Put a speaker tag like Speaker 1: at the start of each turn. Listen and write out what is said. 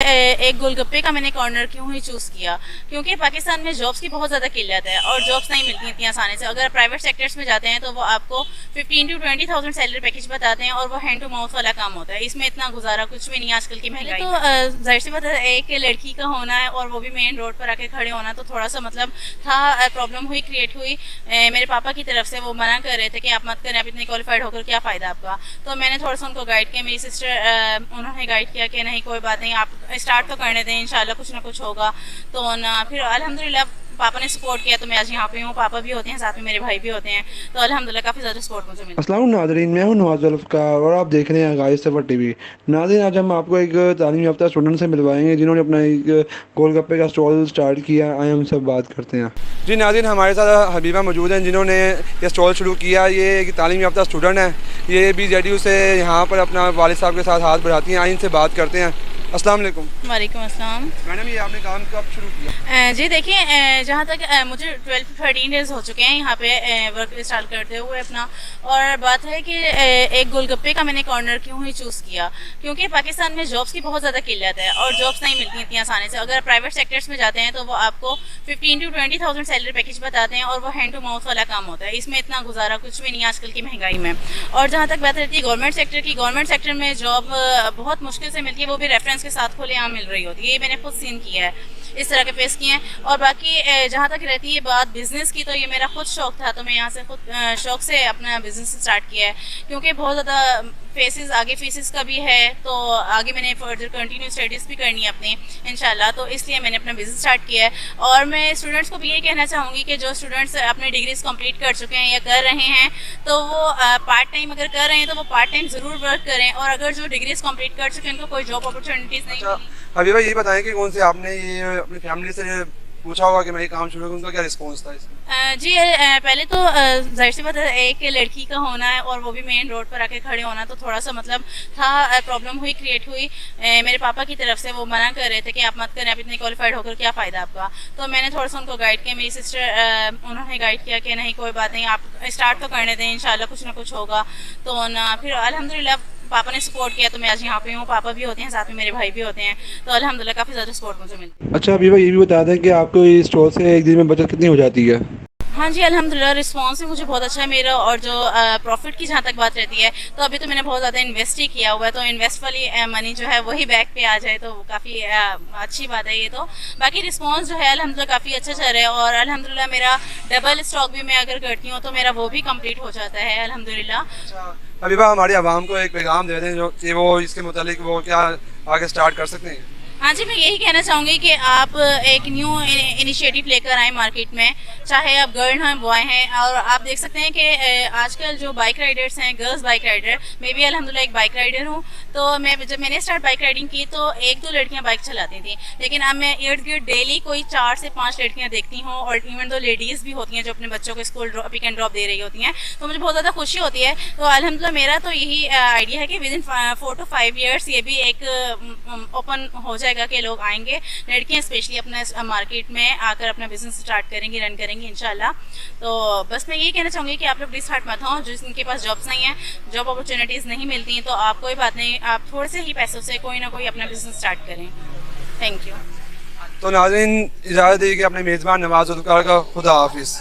Speaker 1: एक गोलगप्पे का मैंने कॉर्नर क्यों ही चूज़ किया, क्योंकि पाकिस्तान में जॉब्स की बहुत ज़्यादा किल्लत है और जॉब्स नहीं मिलती इतनी आसानी से। अगर प्राइवेट सेक्टर्स में जाते हैं तो वो आपको 15 to 20,000 सैलरी पैकेज बताते हैं और वो हैंड टू माउथ वाला काम होता है। इसमें इतना गुजारा कुछ भी नहीं है आजकल की महंगाई तो जाहिर सी बात है, एक लड़की का होना है और वो भी मेन रोड पर आके खड़े होना, तो थोड़ा सा मतलब था, प्रॉब्लम हुई, क्रिएट हुई। मेरे पापा की तरफ से वो मना कर रहे थे कि आप मत करें, आप इतनी क्वालिफाइड होकर क्या फ़ायदा आपका। तो मैंने थोड़ा सा उनको गाइड किया, मेरी सिस्टर उन्होंने गाइड किया कि नहीं कोई बात नहीं, आप स्टार्ट तो करने दें, इंशाल्लाह कुछ ना कुछ होगा। तो ना फिर अल्हम्दुलिल्लाह पापा ने सपोर्ट किया तो मैं आज यहाँ पे हूँ। पापा भी होते हैं साथ में, मेरे भाई भी होते हैं, तो अल्हम्दुलिल्लाह काफ़ी ज़्यादा सपोर्ट मुझे मिला।
Speaker 2: अस्सलाम नाज़रीन, मैं हूं नवाज़ ज़ुल्फ़िकार और आप देख रहे हैं गाइस सफ़र टीवी। नाज़रीन, आज हम आपको एक तालीम याफ्ता स्टूडेंट से मिलवाएंगे जिन्होंने अपना एक गोलगप्पे का स्टॉल स्टार्ट किया। आए हम सब बात करते हैं। जी नाज़रीन, हमारे साथ हबीबा मौजूद हैं जिन्होंने ये स्टॉल शुरू किया। ये एक तालीम याफ्ता स्टूडेंट है, ये BZU से यहाँ पर अपना वालिद साहब के साथ हाथ बढ़ाती हैं। आइए इनसे बात करते हैं। अस्सलाम वालेकुम।
Speaker 1: वालेकुम अस्सलाम।
Speaker 2: मैडम, ये आपने काम कब शुरू किया?
Speaker 1: जी देखिए, जहाँ तक मुझे 12-13 डेज़ हो चुके हैं यहाँ पे वर्क स्टार्ट करते हुए अपना। और बात है कि एक गोलगप्पे का मैंने कॉर्नर क्यों ही चूज़ किया, क्योंकि पाकिस्तान में जॉब्स की बहुत ज़्यादा किल्लत है और जॉब्स नहीं मिलती इतनी आसानी से। अगर प्राइवेट सेक्टर्स में जाते हैं तो वो आपको 15 to 20,000 सैलरी पैकेज बताते हैं और वो हैंड टू माउथ वाला काम होता है। इसमें इतना गुजारा कुछ भी नहीं है आजकल की महंगाई में। और जहाँ तक बात रहती है गवर्नमेंट सेक्टर की, गवर्नमेंट सेक्टर में जॉब बहुत मुश्किल से मिलती है, वो भी रेफरेंस के साथ खुलेआम मिल रही होती है। ये मैंने खुद सीन किया है, इस तरह के फेस किए हैं। और बाकी जहाँ तक रहती है बात बिज़नेस की, तो ये मेरा खुद शौक था, तो मैं यहाँ से खुद शौक से अपना बिज़नेस स्टार्ट किया है। क्योंकि बहुत ज़्यादा फेसेस आगे फीसिस का भी है, तो आगे मैंने फर्दर कंटिन्यू स्टडीज़ भी करनी है अपनी इंशाल्लाह, तो इसलिए मैंने अपना बिज़नेस स्टार्ट किया है। और मैं स्टूडेंट्स को भी ये कहना चाहूँगी कि जो स्टूडेंट्स अपने डिग्रीज कंप्लीट कर चुके हैं या कर रहे हैं, तो वो पार्ट टाइम अगर कर रहे हैं तो वो पार्ट टाइम ज़रूर वर्क करें। और अगर जो डिग्रीज कंप्लीट कर चुके हैं उनको कोई जॉब अपॉर्चुनिटीज़ नहीं मिली।
Speaker 2: हबीबा, ये बताएं कि कौन से आपने ये अपनी फैमिली से पूछा होगा कि मैं ये काम शुरू करूँ, उनका क्या रिस्पॉन्स था इसमें?
Speaker 1: जी पहले तो जाहिर सी बात है, एक लड़की का होना है और वो भी मेन रोड पर आके खड़े होना, तो थोड़ा सा मतलब था, प्रॉब्लम हुई, क्रिएट हुई। मेरे पापा की तरफ से वो मना कर रहे थे कि आप मत करें, आप इतनी क्वालिफाइड होकर क्या फ़ायदा आपका। तो मैंने थोड़ा सा उनको गाइड किया, मेरी सिस्टर उन्होंने गाइड किया कि नहीं कोई बात नहीं, आप स्टार्ट तो करने दें, इंशाल्लाह कुछ ना कुछ होगा। तो ना फिर अल्हम्दुलिल्लाह पापा ने सपोर्ट किया तो मैं आज यहाँ पे हूँ। पापा भी होते हैं साथ में, मेरे भाई भी होते हैं, तो अल्हम्दुलिल्लाह काफ़ी ज़्यादा सपोर्ट मुझे मिलती है।
Speaker 2: अच्छा हबीबा, ये भी बता दें कि आपको इस स्टॉल से एक दिन में बचत कितनी हो जाती है?
Speaker 1: हाँ जी, अल्हम्दुलिल्लाह रिस्पॉन्स भी मुझे बहुत अच्छा है मेरा। और जो प्रॉफिट की जहाँ तक बात रहती है, तो अभी तो मैंने बहुत ज़्यादा इन्वेस्ट ही किया हुआ है, तो इन्वेस्ट वाली मनी जो है वही बैक पे आ जाए तो काफ़ी अच्छी बात है ये। तो बाकी रिस्पॉन्स जो है अल्हम्दुलिल्लाह काफ़ी अच्छा चल रहा है। और अल्हम्दुलिल्लाह मेरा डबल स्टॉक भी मैं अगर करती हूँ तो मेरा वो भी कंप्लीट हो जाता है अल्हम्दुलिल्लाह।
Speaker 2: अच्छा हबीबा, हमारी आवाम को एक पैगाम दे दें जो कि वो इसके मुतालिक वो क्या आगे स्टार्ट कर सकते हैं?
Speaker 1: हाँ जी, मैं यही कहना चाहूँगी कि आप एक न्यू इनिशिएटिव लेकर आए मार्केट में, चाहे आप गर्ल हैं बॉय हैं। और आप देख सकते हैं कि आजकल जो बाइक राइडर्स हैं, गर्ल्स बाइक राइडर, मैं भी अल्हम्दुलिल्लाह एक बाइक राइडर हूँ। तो जब मैंने स्टार्ट बाइक राइडिंग की तो 1-2 लड़कियाँ बाइक चलाती थी, लेकिन अब मैं इर्द गिर्द डेली कोई 4 से 5 लड़कियाँ देखती हूँ। और इवन दो लेडीज़ भी होती हैं जो अपने बच्चों को स्कूल पिक एंड ड्रॉप दे रही होती हैं, तो मुझे बहुत ज़्यादा खुशी होती है। तो अल्हम्दुलिल्लाह मेरा तो यही आइडिया है कि विद इन 4 to 5 ईयर्स ये भी एक ओपन हो जाएगा कि लोग आएंगे, लड़कियां स्पेशली अपना मार्केट में आकर अपना बिजनेस स्टार्ट करेंगी, रन करेंगी इंशाल्लाह। तो बस मैं ये कहना चाहूँगी कि आप लोग डिसहार्ट मत हो, जिनके पास जॉब्स नहीं है, जॉब अपॉर्चुनिटीज़ नहीं मिलती हैं, तो आप कोई बात नहीं, आप थोड़े से ही पैसों से कोई ना कोई अपना बिजनेस स्टार्ट करें। Thank you.
Speaker 2: तो नाज़रीन, इजाज़त दी कि अपने मेज़बान नवाज़ ज़ुल्फ़िकार का खुदा हाफिज़।